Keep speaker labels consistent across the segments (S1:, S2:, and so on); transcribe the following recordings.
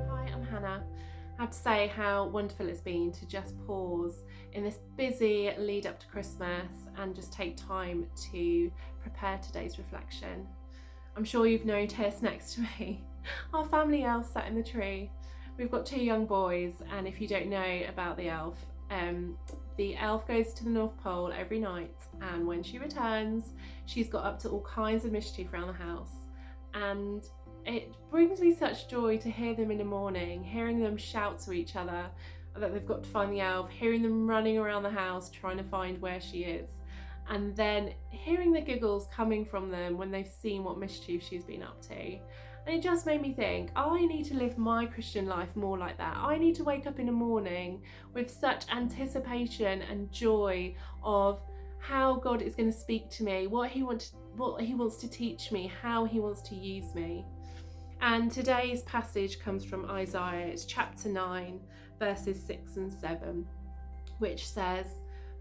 S1: Hi, I'm Hannah. I have to say how wonderful it's been to just pause in this busy lead up to Christmas and just take time to prepare today's reflection. I'm sure you've noticed next to me, our family elf sat in the tree. We've got 2 young boys, and if you don't know about the elf goes to the North Pole every night, and when she returns, she's got up to all kinds of mischief around the house. And it brings me such joy to hear them in the morning, hearing them shout to each other that they've got to find the elf, hearing them running around the house trying to find where she is, and then hearing the giggles coming from them when they've seen what mischief she's been up to. And it just made me think, I need to live my Christian life more like that. I need to wake up in the morning with such anticipation and joy of how God is going to speak to me, what he wants to teach me, how he wants to use me. And today's passage comes from Isaiah. It's chapter 9, verses 6 and 7, which says,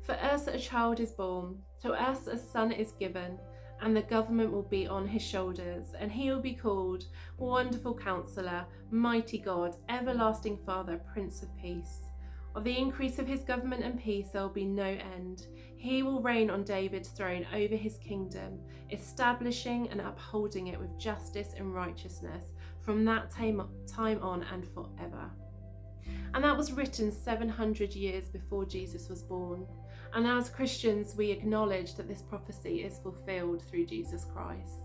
S1: "For us a child is born, to us a son is given, and the government will be on his shoulders, and he will be called Wonderful Counselor, Mighty God, Everlasting Father, Prince of Peace. Of the increase of his government and peace there will be no end. He will reign on David's throne over his kingdom, establishing and upholding it with justice and righteousness from that time on and forever." And that was written 700 years before Jesus was born. And as Christians, we acknowledge that this prophecy is fulfilled through Jesus Christ.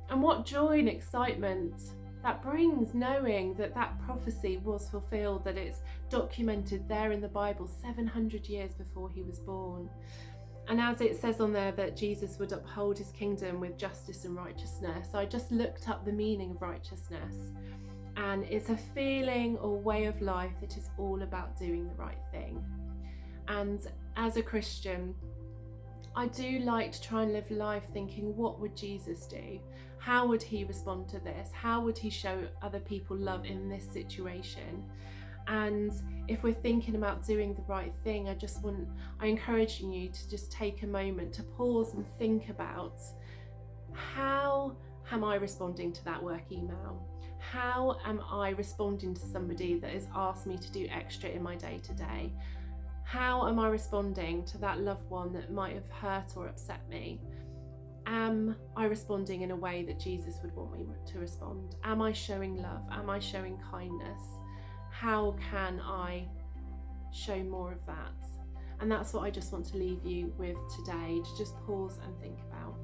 S1: And what joy and excitement that brings, knowing that that prophecy was fulfilled, that it's documented there in the Bible 700 years before he was born. And as it says on there that Jesus would uphold his kingdom with justice and righteousness, I just looked up the meaning of righteousness. And it's a feeling or way of life that is all about doing the right thing. And as a Christian, I do like to try and live life thinking, what would Jesus do? How would he respond to this? How would he show other people love in this situation? And if we're thinking about doing the right thing, I encourage you to just take a moment to pause and think about, how am I responding to that work email? How am I responding to somebody that has asked me to do extra in my day-to-day? How am I responding to that loved one that might have hurt or upset me? Am I responding in a way that Jesus would want me to respond? Am I showing love? Am I showing kindness? How can I show more of that? And that's what I just want to leave you with today, to just pause and think about.